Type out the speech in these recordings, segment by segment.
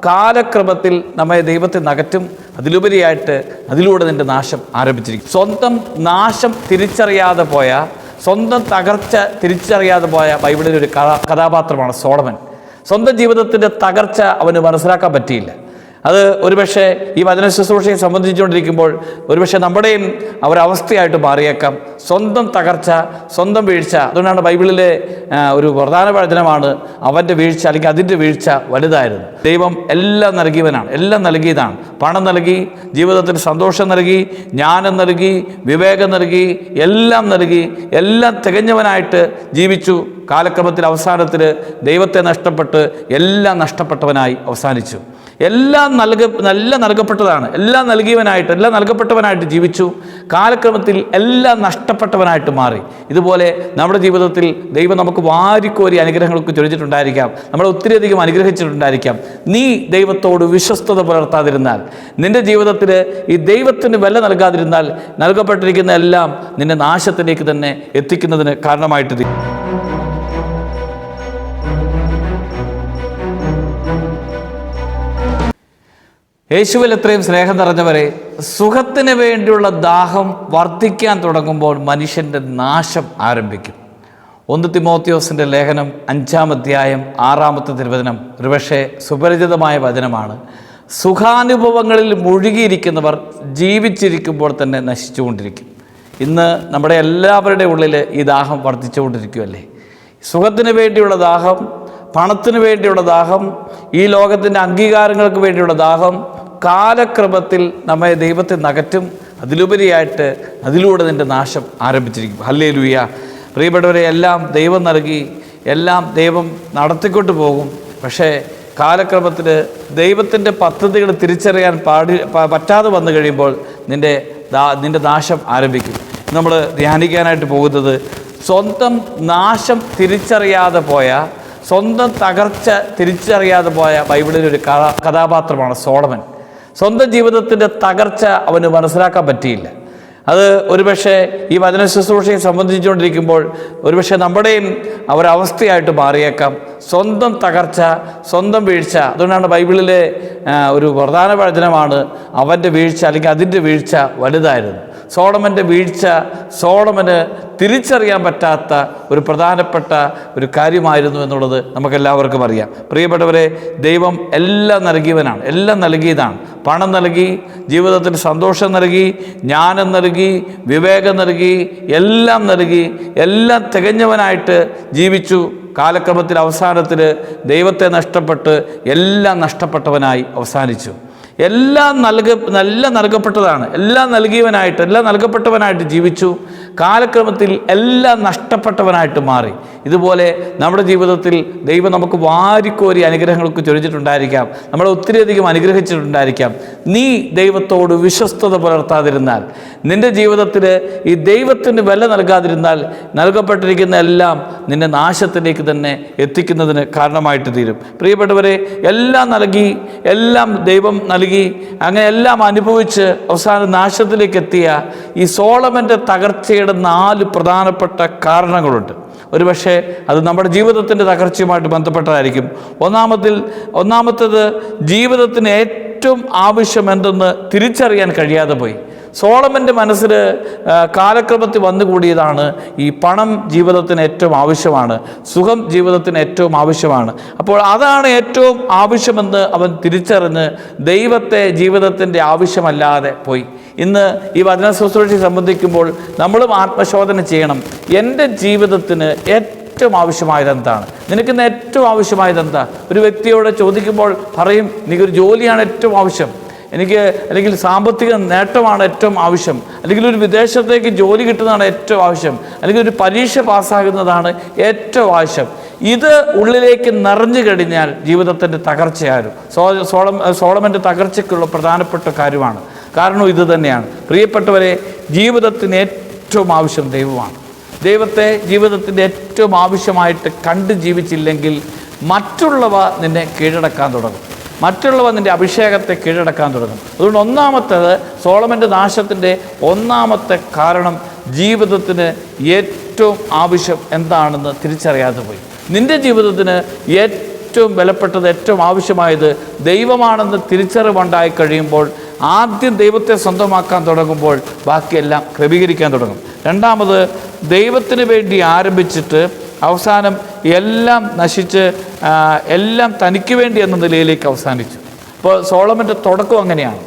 കാലക്രമത്തിൽ നമ്മെ ദൈവത്തെ നകറ്റും. അതിലുപരിയായിട്ട് അതിലൂടെ നിൻ്റെ നാശം ആരംഭിച്ചിരിക്കും. സ്വന്തം നാശം തിരിച്ചറിയാതെ പോയ, സ്വന്തം തകർച്ച തിരിച്ചറിയാതെ പോയ ബൈബിളിലെ ഒരു കഥാപാത്രമാണ് സോളമൻ. സ്വന്തം ജീവിതത്തിൻ്റെ തകർച്ച അവന് മനസ്സിലാക്കാൻ പറ്റിയില്ല. അത് ഒരുപക്ഷെ ഈ വചന ശുശ്രൂഷയെ സംബന്ധിച്ചുകൊണ്ടിരിക്കുമ്പോൾ ഒരുപക്ഷെ നമ്മുടെയും ഒരവസ്ഥയായിട്ട് മാറിയേക്കാം. സ്വന്തം തകർച്ച, സ്വന്തം വീഴ്ച. അതുകൊണ്ടാണ് ബൈബിളിലെ ഒരു പ്രധാന വചനമാണ് അവൻ്റെ വീഴ്ച, അല്ലെങ്കിൽ അതിൻ്റെ വീഴ്ച വലുതായിരുന്നു. ദൈവം എല്ലാം നൽകിയവനാണ്, എല്ലാം നൽകിയതാണ്. പണം നൽകി, ജീവിതത്തിന് സന്തോഷം നൽകി, ജ്ഞാനം നൽകി, വിവേകം നൽകി, എല്ലാം നൽകി, എല്ലാം തികഞ്ഞവനായിട്ട് ജീവിച്ചു. കാലക്രമത്തിൽ അവസാനത്തിൽ ദൈവത്തെ നഷ്ടപ്പെട്ട് എല്ലാം നഷ്ടപ്പെട്ടവനായി അവസാനിച്ചു. എല്ലാം നൽകപ്പെട്ടതാണ്, എല്ലാം നൽകിയവനായിട്ട്, എല്ലാം നൽകപ്പെട്ടവനായിട്ട് ജീവിച്ചു. കാലക്രമത്തിൽ എല്ലാം നഷ്ടപ്പെട്ടവനായിട്ട് മാറി. ഇതുപോലെ നമ്മുടെ ജീവിതത്തിൽ ദൈവം നമുക്ക് വാരിക്കോരി അനുഗ്രഹങ്ങൾക്ക് ചൊരിഞ്ഞിട്ടുണ്ടായിരിക്കാം, നമ്മളെ ഒത്തിരിയധികം അനുഗ്രഹിച്ചിട്ടുണ്ടായിരിക്കാം. നീ ദൈവത്തോട് വിശ്വസ്തത പുലർത്താതിരുന്നാൽ, നിൻ്റെ ജീവിതത്തിൽ ഈ ദൈവത്തിന് വില നൽകാതിരുന്നാൽ, നൽകപ്പെട്ടിരിക്കുന്ന എല്ലാം നിന്നെ നാശത്തിലേക്ക് തന്നെ എത്തിക്കുന്നതിന് കാരണമായിട്ട് തീരും. യേശുവിൽ എത്രയും സ്നേഹം നിറഞ്ഞവരെ, സുഖത്തിന് വേണ്ടിയുള്ള ദാഹം വർദ്ധിക്കാൻ തുടങ്ങുമ്പോൾ മനുഷ്യൻ്റെ നാശം ആരംഭിക്കും. 1 തിമോത്തിയോസിൻ്റെ ലേഖനം 5-ാം അധ്യായം 6-ാമത്തെ തിരുവചനം ഒരുപക്ഷെ സുപരിചിതമായ വചനമാണ്. സുഖാനുഭവങ്ങളിൽ മുഴുകിയിരിക്കുന്നവർ ജീവിച്ചിരിക്കുമ്പോൾ തന്നെ നശിച്ചുകൊണ്ടിരിക്കും. ഇന്ന് നമ്മുടെ എല്ലാവരുടെ ഉള്ളിൽ ഈ ദാഹം വർദ്ധിച്ചുകൊണ്ടിരിക്കുകയല്ലേ? സുഖത്തിന് വേണ്ടിയുള്ള ദാഹം, പണത്തിന് വേണ്ടിയുള്ള ദാഹം, ഈ ലോകത്തിൻ്റെ അംഗീകാരങ്ങൾക്ക് വേണ്ടിയുള്ള ദാഹം കാലക്രമത്തിൽ നമ്മെ ദൈവത്തെ നകറ്റും. അതിലുപരിയായിട്ട് അതിലൂടെ നിൻ്റെ നാശം ആരംഭിച്ചിരിക്കും. ഹല്ലേലൂയ. പ്രിയപ്പെട്ടവരെ, എല്ലാം ദൈവം നൽകി, എല്ലാം ദൈവം നടത്തിക്കൊണ്ട് പോകും. പക്ഷേ കാലക്രമത്തിൽ ദൈവത്തിൻ്റെ പദ്ധതികൾ തിരിച്ചറിയാൻ പറ്റാതെ വന്നു കഴിയുമ്പോൾ നിൻ്റെ നാശം ആരംഭിക്കും. നമ്മൾ ധ്യാനിക്കാനായിട്ട് പോകുന്നത് സ്വന്തം നാശം തിരിച്ചറിയാതെ പോയ, സ്വന്തം തകർച്ച തിരിച്ചറിയാതെ പോയ ബൈബിളിലെ ഒരു കഥാപാത്രമാണ് സോളമൻ. സ്വന്തം ജീവിതത്തിൻ്റെ തകർച്ച അവന് മനസ്സിലാക്കാൻ പറ്റിയില്ല. അത് ഒരുപക്ഷെ ഈ വചന ശുശ്രൂഷയെ സംബന്ധിച്ചുകൊണ്ടിരിക്കുമ്പോൾ ഒരുപക്ഷെ നമ്മുടെയും ഒരവസ്ഥയായിട്ട് മാറിയേക്കാം. സ്വന്തം തകർച്ച, സ്വന്തം വീഴ്ച. അതുകൊണ്ടാണ് ബൈബിളിലെ ഒരു പ്രധാന വചനമാണ് അവൻ്റെ വീഴ്ച, അല്ലെങ്കിൽ അതിൻ്റെ വീഴ്ച വലുതായിരുന്നു. സോളമൻ്റെ വീഴ്ച സോളമന് തിരിച്ചറിയാൻ പറ്റാത്ത ഒരു പ്രധാനപ്പെട്ട ഒരു കാര്യമായിരുന്നു എന്നുള്ളത് നമുക്കെല്ലാവർക്കും അറിയാം. പ്രിയപ്പെട്ടവരെ, ദൈവം എല്ലാം നൽകിയവനാണ്, എല്ലാം നൽകിയതാണ്. പണം നൽകി, ജീവിതത്തിന് സന്തോഷം നൽകി, ജ്ഞാനം നൽകി, വിവേകം നൽകി, എല്ലാം നൽകി, എല്ലാം തികഞ്ഞവനായിട്ട് ജീവിച്ചു. കാലക്രമത്തിൽ അവസാനത്തിൽ ദൈവത്തെ നഷ്ടപ്പെട്ട് എല്ലാം നഷ്ടപ്പെട്ടവനായി അവസാനിച്ചു. എല്ലാം നൽകപ്പെട്ടതാണ്, എല്ലാം നൽകിയവനായിട്ട്, എല്ലാം നൽകപ്പെട്ടവനായിട്ട് ജീവിച്ചു. കാലക്രമത്തിൽ എല്ലാം നഷ്ടപ്പെട്ടവനായിട്ട് മാറി. ഇതുപോലെ നമ്മുടെ ജീവിതത്തിൽ ദൈവം നമുക്ക് വാരിക്കോരി അനുഗ്രഹങ്ങൾക്ക് ചൊരിഞ്ഞിട്ടുണ്ടായിരിക്കാം, നമ്മളെ ഒത്തിരിയധികം അനുഗ്രഹിച്ചിട്ടുണ്ടായിരിക്കാം. നീ ദൈവത്തോട് വിശ്വസ്തത പുലർത്താതിരുന്നാൽ, നിൻ്റെ ജീവിതത്തിൽ ഈ ദൈവത്തിന് വില നൽകാതിരുന്നാൽ, നൽകപ്പെട്ടിരിക്കുന്ന എല്ലാം നിന്നെ നാശത്തിലേക്ക് തന്നെ എത്തിക്കുന്നതിന് കാരണമായിട്ട് തീരും. പ്രിയപ്പെട്ടവരെ, എല്ലാം നൽകി, എല്ലാം ദൈവം നൽകി, അങ്ങനെ എല്ലാം അനുഭവിച്ച് അവസാന നാശത്തിലേക്ക് എത്തിയ ഈ സോളമൻ്റെ തകർച്ചയുടെ 4 പ്രധാനപ്പെട്ട കാരണങ്ങളുണ്ട്. ഒരുപക്ഷെ അത് നമ്മുടെ ജീവിതത്തിൻ്റെ തകർച്ചയുമായിട്ട് ബന്ധപ്പെട്ടതായിരിക്കും. ഒന്നാമത്തേത് ജീവിതത്തിന് ഏറ്റവും ആവശ്യം എന്തെന്ന് തിരിച്ചറിയാൻ കഴിയാതെ പോയി. സോളമൻ്റെ മനസ്സിൽ കാലക്രമത്തിൽ വന്നുകൂടിയതാണ് ഈ പണം ജീവിതത്തിന് ഏറ്റവും ആവശ്യമാണ്, സുഖം ജീവിതത്തിന് ഏറ്റവും ആവശ്യമാണ്. അപ്പോൾ അതാണ് ഏറ്റവും ആവശ്യമെന്ന് അവൻ തിരിച്ചറിഞ്ഞ് ദൈവത്തെ ജീവിതത്തിൻ്റെ ആവശ്യമല്ലാതെ പോയി. ഇന്ന് ഈ വചന ശുശ്രൂഷയെ സംബന്ധിക്കുമ്പോൾ നമ്മളും ആത്മശോധന ചെയ്യണം. എൻ്റെ ജീവിതത്തിന് ഏറ്റവും ആവശ്യമായത് എന്താണ്? നിനക്കിന്ന് ഏറ്റവും ആവശ്യമായത് എന്താ? ഒരു വ്യക്തിയോട് ചോദിക്കുമ്പോൾ പറയും, എനിക്കൊരു ജോലിയാണ് ഏറ്റവും ആവശ്യം, അല്ലെങ്കിൽ സാമ്പത്തിക നേട്ടമാണ് ഏറ്റവും ആവശ്യം, അല്ലെങ്കിൽ ഒരു വിദേശത്തേക്ക് ജോലി കിട്ടുന്നതാണ് ഏറ്റവും ആവശ്യം, അല്ലെങ്കിൽ ഒരു പരീക്ഷ പാസ്സാകുന്നതാണ് ഏറ്റവും ആവശ്യം. ഇത് ഉള്ളിലേക്ക് നിറഞ്ഞു കഴിഞ്ഞാൽ ജീവിതത്തിൻ്റെ തകർച്ചയായിരുന്നു. സോളമൻ്റെ തകർച്ചയ്ക്കുള്ള പ്രധാനപ്പെട്ട കാര്യമാണ്. കാരണം ഇത് തന്നെയാണ്. പ്രിയപ്പെട്ടവരെ, ജീവിതത്തിന് ഏറ്റവും ആവശ്യം ദൈവമാണ്. ദൈവത്തെ ജീവിതത്തിൻ്റെ ഏറ്റവും ആവശ്യമായിട്ട് കണ്ട് ജീവിച്ചില്ലെങ്കിൽ മറ്റുള്ളവ നിന്നെ കീഴടക്കാൻ തുടങ്ങും, മറ്റുള്ളവ നിൻ്റെ അഭിഷേകത്തെ കീഴടക്കാൻ തുടങ്ങും. അതുകൊണ്ട് ഒന്നാമത്തേത്, സോളമൻ്റെ നാശത്തിൻ്റെ ഒന്നാമത്തെ കാരണം ജീവിതത്തിന് ഏറ്റവും ആവശ്യം എന്താണെന്ന് തിരിച്ചറിയാതെ പോയി. നിൻ്റെ ജീവിതത്തിന് ഏറ്റവും വിലപ്പെട്ടത്, ഏറ്റവും ആവശ്യമായത് ദൈവമാണെന്ന് തിരിച്ചറിവുണ്ടായി കഴിയുമ്പോൾ, ആദ്യം ദൈവത്തെ സ്വന്തമാക്കാൻ തുടങ്ങുമ്പോൾ ബാക്കിയെല്ലാം ക്രമീകരിക്കാൻ തുടങ്ങും. രണ്ടാമത്, ദൈവത്തിന് വേണ്ടി ആരംഭിച്ചിട്ട് അവസാനം എല്ലാം നശിച്ച് എല്ലാം തനിക്ക് വേണ്ടി എന്ന നിലയിലേക്ക് അവസാനിച്ചു. ഇപ്പോൾ സോളമൻ്റെ തുടക്കം അങ്ങനെയാണ്.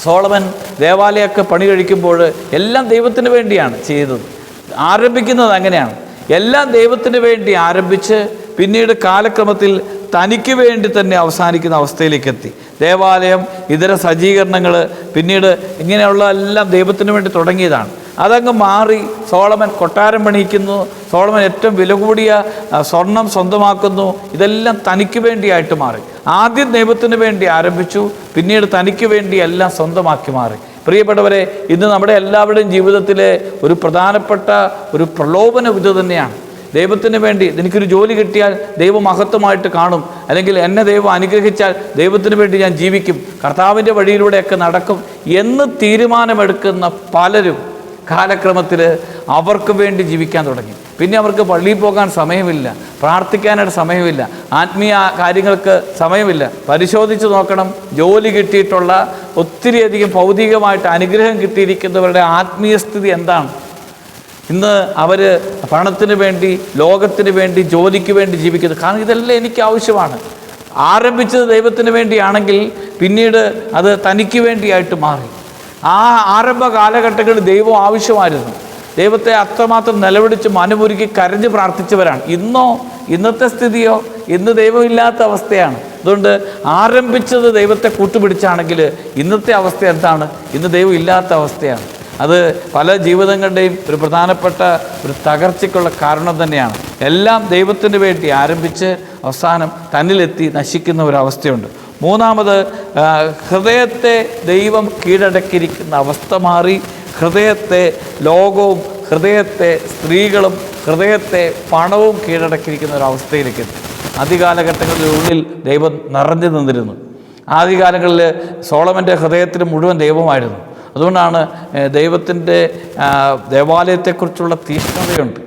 സോളമൻ ദേവാലയമൊക്കെ പണി കഴിക്കുമ്പോൾ എല്ലാം ദൈവത്തിന് വേണ്ടിയാണ് ചെയ്തത്. ആരംഭിക്കുന്നത് അങ്ങനെയാണ്. എല്ലാം ദൈവത്തിന് വേണ്ടി ആരംഭിച്ച് പിന്നീട് കാലക്രമത്തിൽ തനിക്ക് വേണ്ടി തന്നെ അവസാനിക്കുന്ന അവസ്ഥയിലേക്ക് എത്തി. ദേവാലയം, ഇതര സജ്ജീകരണങ്ങൾ, പിന്നീട് ഇങ്ങനെയുള്ള എല്ലാം ദൈവത്തിന് വേണ്ടി തുടങ്ങിയതാണ്. അതങ്ങ് മാറി സോളമൻ കൊട്ടാരം പണിയിക്കുന്നു, സോളമൻ ഏറ്റവും വില കൂടിയ സ്വർണം സ്വന്തമാക്കുന്നു. ഇതെല്ലാം തനിക്ക് വേണ്ടിയായിട്ട് മാറി. ആദ്യം ദൈവത്തിന് വേണ്ടി ആരംഭിച്ചു, പിന്നീട് തനിക്ക് വേണ്ടി എല്ലാം സ്വന്തമാക്കി മാറി. പ്രിയപ്പെട്ടവരെ, ഇന്ന് നമ്മുടെ എല്ലാവരുടെയും ജീവിതത്തിലെ ഒരു പ്രധാനപ്പെട്ട ഒരു പ്രലോഭനം ഇത് തന്നെയാണ്. ദൈവത്തിന് വേണ്ടി എനിക്കൊരു ജോലി കിട്ടിയാൽ ദൈവം മഹത്വമായിട്ട് കാണും, അല്ലെങ്കിൽ എന്നെ ദൈവം അനുഗ്രഹിച്ചാൽ ദൈവത്തിന് വേണ്ടി ഞാൻ ജീവിക്കും, കർത്താവിൻ്റെ വഴിയിലൂടെയൊക്കെ നടക്കും എന്ന് തീരുമാനമെടുക്കുന്ന പലരും കാലക്രമത്തിൽ അവർക്ക് വേണ്ടി ജീവിക്കാൻ തുടങ്ങി. പിന്നെ അവർക്ക് പള്ളിയിൽ പോകാൻ സമയമില്ല, പ്രാർത്ഥിക്കാനായിട്ട് സമയമില്ല, ആത്മീയ കാര്യങ്ങൾക്ക് സമയമില്ല. പരിശോധിച്ച് നോക്കണം, ജോലി കിട്ടിയിട്ടുള്ള ഒത്തിരിയധികം ഭൗതികമായിട്ട് അനുഗ്രഹം കിട്ടിയിരിക്കുന്നവരുടെ ആത്മീയ സ്ഥിതി എന്താണ്? ഇന്ന് അവർ പണത്തിന് വേണ്ടി, ലോകത്തിന് വേണ്ടി, ജോലിക്ക് വേണ്ടി ജീവിക്കുന്നത്. കാരണം ഇതെല്ലാം എനിക്ക് ആവശ്യമാണ്. ആരംഭിച്ചത് ദൈവത്തിന് വേണ്ടിയാണെങ്കിൽ പിന്നീട് അത് തനിക്ക് വേണ്ടിയായിട്ട് മാറി. ആ ആരംഭ കാലഘട്ടങ്ങളിൽ ദൈവം ആവശ്യമായിരുന്നു. ദൈവത്തെ അത്രമാത്രം നിലവിളിച്ച് മനമുരുക്കി കരഞ്ഞ് പ്രാർത്ഥിച്ചവരാണ്. ഇന്നത്തെ സ്ഥിതിയോ, ഇന്ന് ദൈവമില്ലാത്ത അവസ്ഥയാണ്. അതുകൊണ്ട് ആരംഭിച്ചത് ദൈവത്തെ കൂട്ടുപിടിച്ചാണെങ്കിൽ ഇന്നത്തെ അവസ്ഥ എന്താണ്? ഇന്ന് ദൈവം ഇല്ലാത്ത അവസ്ഥയാണ്. അത് പല ജീവിതങ്ങളുടെയും ഒരു പ്രധാനപ്പെട്ട ഒരു തകർച്ചയ്ക്കുള്ള കാരണം തന്നെയാണ്. എല്ലാം ദൈവത്തിന് വേണ്ടി ആരംഭിച്ച് അവസാനം തന്നിലെത്തി നശിക്കുന്ന ഒരവസ്ഥയുണ്ട്. മൂന്നാമത്, ഹൃദയത്തെ ദൈവം കീഴടക്കിയിരിക്കുന്ന അവസ്ഥ മാറി. ഹൃദയത്തെ ലോകവും, ഹൃദയത്തെ സ്ത്രീകളും, ഹൃദയത്തെ പണവും കീഴടക്കിയിരിക്കുന്ന ഒരവസ്ഥയിലേക്ക് എത്തി. ആദ്യകാലഘട്ടങ്ങളിലുള്ളിൽ ദൈവം നിറഞ്ഞു നിന്നിരുന്നു. ആദ്യകാലങ്ങളിൽ സോളമൻ്റെ ഹൃദയത്തിന് മുഴുവൻ ദൈവമായിരുന്നു. അതുകൊണ്ടാണ് ദൈവത്തിൻ്റെ ദേവാലയത്തെക്കുറിച്ചുള്ള തീക്ഷ്ണതയുണ്ട്,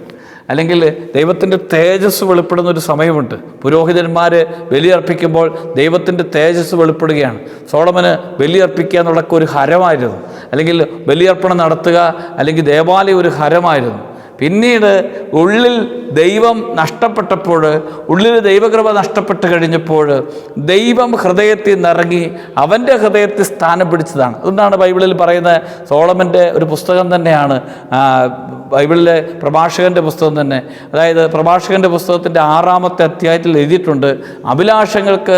അല്ലെങ്കിൽ ദൈവത്തിൻ്റെ തേജസ് വെളിപ്പെടുന്ന ഒരു സമയമുണ്ട്. പുരോഹിതന്മാർ ബലിയർപ്പിക്കുമ്പോൾ ദൈവത്തിൻ്റെ തേജസ് വെളിപ്പെടുകയാണ്. സോളമന് ബലിയർപ്പിക്കുക എന്നുള്ള ഒരു ഹരമായിരുന്നു, അല്ലെങ്കിൽ ബലിയർപ്പണം നടത്തുക, അല്ലെങ്കിൽ ദേവാലയം ഒരു ഹരമായിരുന്നു. പിന്നീട് ഉള്ളിൽ ദൈവം നഷ്ടപ്പെട്ടപ്പോൾ, ഉള്ളിൽ ദൈവകൃപ നഷ്ടപ്പെട്ട് കഴിഞ്ഞപ്പോൾ ദൈവം ഹൃദയത്തിൽ നിറങ്ങി അവൻ്റെ ഹൃദയത്തിൽ സ്ഥാനം പിടിച്ചതാണ്. അതുകൊണ്ടാണ് ബൈബിളിൽ പറയുന്നത്, സോളമൻ്റെ ഒരു പുസ്തകം തന്നെയാണ് ബൈബിളിലെ പ്രഭാഷകൻ്റെ പുസ്തകം തന്നെ. അതായത് പ്രഭാഷകൻ്റെ പുസ്തകത്തിൻ്റെ 6-ാമത്തെ അധ്യായത്തിൽ എഴുതിയിട്ടുണ്ട്, അഭിലാഷങ്ങൾക്ക്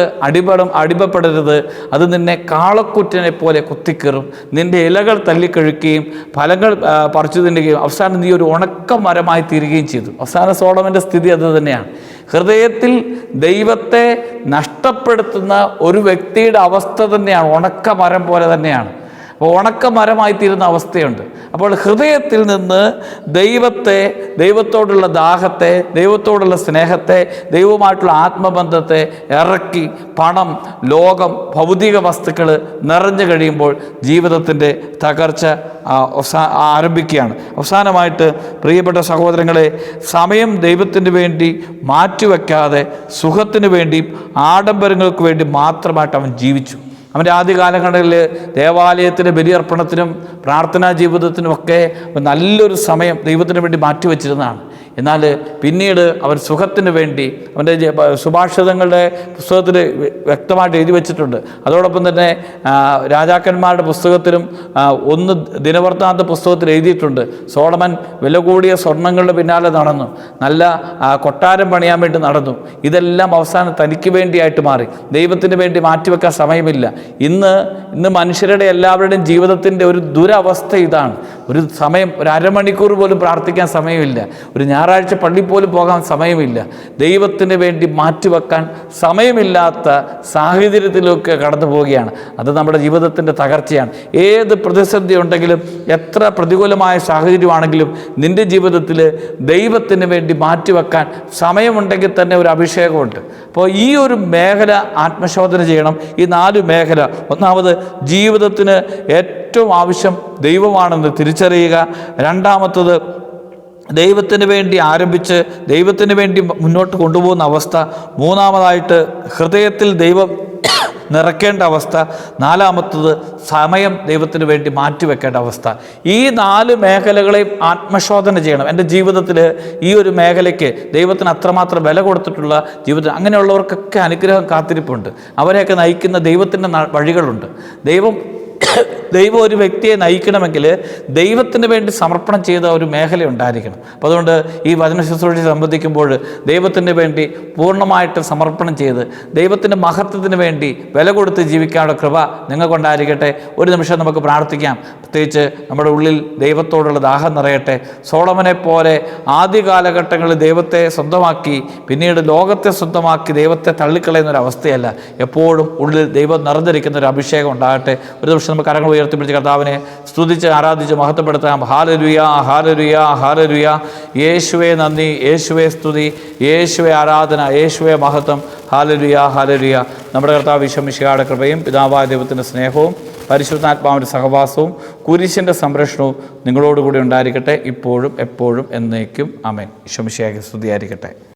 അടിമപ്പെടരുത്, അത് നിന്നെ കാളക്കുറ്റിനെ പോലെ കുത്തിക്കീറും, നിൻ്റെ ഇലകൾ തല്ലിക്കഴിക്കുകയും ഫലങ്ങൾ പറിച്ചു തിന്നുകയും അവസാനം നീ ഒരു മരമായി തീരുകയും ചെയ്തു. അവസാന സോളമൻ്റെ സ്ഥിതി അത് തന്നെയാണ്. ഹൃദയത്തിൽ ദൈവത്തെ നഷ്ടപ്പെടുത്തുന്ന ഒരു വ്യക്തിയുടെ അവസ്ഥ തന്നെയാണ് ഉണക്കമരം പോലെ തന്നെയാണ്. അപ്പോൾ ഉണക്കമരമായി തീരുന്ന അവസ്ഥയുണ്ട്. അപ്പോൾ ഹൃദയത്തിൽ നിന്ന് ദൈവത്തോടുള്ള ദാഹത്തെ, ദൈവത്തോടുള്ള സ്നേഹത്തെ, ദൈവവുമായിട്ടുള്ള ആത്മബന്ധത്തെ ഇറക്കി പണം, ലോകം, ഭൗതിക വസ്തുക്കൾ നിറഞ്ഞു കഴിയുമ്പോൾ ജീവിതത്തിൻ്റെ തകർച്ച ആരംഭിക്കുകയാണ്. അവസാനമായിട്ട് പ്രിയപ്പെട്ട സഹോദരങ്ങളെ, സമയം ദൈവത്തിന് വേണ്ടി മാറ്റിവെക്കാതെ സുഖത്തിന് വേണ്ടിയും ആഡംബരങ്ങൾക്ക് വേണ്ടി മാത്രമായിട്ട് അവൻ ജീവിച്ചു. അവൻ്റെ ആദ്യകാലങ്ങളിൽ ദേവാലയത്തിന് ബലിയർപ്പണത്തിനും പ്രാർത്ഥനാ ജീവിതത്തിനുമൊക്കെ നല്ലൊരു സമയം ദൈവത്തിന് വേണ്ടി മാറ്റിവെച്ചിരുന്നതാണ്. എന്നാൽ പിന്നീട് അവൻ സുഖത്തിന് വേണ്ടി, അവൻ്റെ സുഭാഷിതങ്ങളുടെ പുസ്തകത്തിൽ വ്യക്തമായിട്ട് എഴുതി വച്ചിട്ടുണ്ട്. അതോടൊപ്പം തന്നെ രാജാക്കന്മാരുടെ പുസ്തകത്തിലും 1 ദിനവൃത്താന്ത പുസ്തകത്തിൽ എഴുതിയിട്ടുണ്ട്, സോളമൻ വില കൂടിയ സ്വർണ്ണങ്ങളുടെ പിന്നാലെ നടന്നു, നല്ല കൊട്ടാരം പണിയാൻ വേണ്ടി നടന്നു. ഇതെല്ലാം അവസാനം തനിക്ക് വേണ്ടിയായിട്ട് മാറി. ദൈവത്തിന് വേണ്ടി മാറ്റിവെക്കാൻ സമയമില്ല. ഇന്ന് മനുഷ്യരുടെ എല്ലാവരുടെയും ജീവിതത്തിൻ്റെ ഒരു ദുരവസ്ഥ ഇതാണ്. ഒരു സമയം, ഒരു അരമണിക്കൂർ പോലും പ്രാർത്ഥിക്കാൻ സമയമില്ല, ഒരു ഞായറാഴ്ച പള്ളി പോലും പോകാൻ സമയമില്ല. ദൈവത്തിന് വേണ്ടി മാറ്റിവെക്കാൻ സമയമില്ലാത്ത സാഹചര്യത്തിലൊക്കെ കടന്നു പോവുകയാണ്. അത് നമ്മുടെ ജീവിതത്തിൻ്റെ തകർച്ചയാണ്. ഏത് പ്രതിസന്ധി ഉണ്ടെങ്കിലും, എത്ര പ്രതികൂലമായ സാഹചര്യമാണെങ്കിലും നിൻ്റെ ജീവിതത്തിൽ ദൈവത്തിന് വേണ്ടി മാറ്റിവെക്കാൻ സമയമുണ്ടെങ്കിൽ തന്നെ ഒരു അഭിഷേകമുണ്ട്. അപ്പോൾ ഈ ഒരു മേഖല ആത്മശോധന ചെയ്യണം. ഈ 4 മേഖല. ഒന്നാമത്, ജീവിതത്തിന് ഏറ്റവും ആവശ്യം ദൈവമാണെന്ന് തിരിച്ചറിയുക. രണ്ടാമത്തത്, ദൈവത്തിന് വേണ്ടി ആരംഭിച്ച് ദൈവത്തിന് വേണ്ടി മുന്നോട്ട് കൊണ്ടുപോകുന്ന അവസ്ഥ, മൂന്നാമതായിട്ട് ഹൃദയത്തിൽ ദൈവം നിറയ്ക്കേണ്ട അവസ്ഥ, നാലാമത്തത് സമയം ദൈവത്തിന് വേണ്ടി മാറ്റിവെക്കേണ്ട അവസ്ഥ. ഈ 4 മേഖലകളെയും ആത്മശോധന ചെയ്യണം. എൻ്റെ ജീവിതത്തിൽ ഈ ഒരു മേഖലയ്ക്ക് ദൈവത്തിന് അത്രമാത്രം വില കൊടുത്തിട്ടുള്ള ജീവിതത്തിൽ അങ്ങനെയുള്ളവർക്കൊക്കെ അനുഗ്രഹം കാത്തിരിപ്പുണ്ട്. അവരെയൊക്കെ നയിക്കുന്ന ദൈവത്തിൻ്റെ വഴികളുണ്ട്. ദൈവം ഒരു വ്യക്തിയെ നയിക്കണമെങ്കിൽ ദൈവത്തിന് വേണ്ടി സമർപ്പണം ചെയ്ത ഒരു മേഖല ഉണ്ടായിരിക്കണം. അപ്പോൾ അതുകൊണ്ട് ഈ വചന ശുശ്രൂഷ സംബന്ധിക്കുമ്പോൾ ദൈവത്തിന് വേണ്ടി പൂർണ്ണമായിട്ട് സമർപ്പണം ചെയ്ത് ദൈവത്തിൻ്റെ മഹത്വത്തിന് വേണ്ടി വില കൊടുത്ത് ജീവിക്കാനുള്ള കൃപ നിങ്ങൾക്കുണ്ടായിരിക്കട്ടെ. ഒരു നിമിഷം നമുക്ക് പ്രാർത്ഥിക്കാം. പ്രത്യേകിച്ച് നമ്മുടെ ഉള്ളിൽ ദൈവത്തോടുള്ള ദാഹം നിറയട്ടെ. സോളമനെ പോലെ ആദ്യ കാലഘട്ടങ്ങളിൽ ദൈവത്തെ സ്വന്തമാക്കി പിന്നീട് ലോകത്തെ സ്വന്തമാക്കി ദൈവത്തെ തള്ളിക്കളയുന്ന ഒരു അവസ്ഥയല്ല. എപ്പോഴും ഉള്ളിൽ ദൈവം നിറഞ്ഞിരിക്കുന്ന ഒരു അഭിഷേകം ഉണ്ടാകട്ടെ. ഒരു നിമിഷം നമുക്ക് കരങ്ങൾ ഉയർത്തിപ്പിടിച്ച് കർത്താവിനെ സ്തുതിച്ച് ആരാധിച്ച് മഹത്വപ്പെടുത്താം. Hallelujah, hallelujah, hallelujah. യേശുവേ നന്ദി, യേശുവേ സ്തുതി, യേശുവേ ആരാധന, യേശുവേ മഹത്വം. Hallelujah, hallelujah. നമ്മുടെ കർത്താവ് ഈശോ മിശിഹായുടെ കൃപയും പിതാവായ ദൈവത്തിൻ്റെ സ്നേഹവും പരിശുദ്ധാത്മാവിൻ്റെ സഹവാസവും കുരിശിൻ്റെ സംരക്ഷണവും നിങ്ങളോടുകൂടി ഉണ്ടായിരിക്കട്ടെ, ഇപ്പോഴും എപ്പോഴും എന്നേക്കും. ആമേൻ. ഈശോ മിശിഹായ്ക്ക് സ്തുതിയായിരിക്കട്ടെ.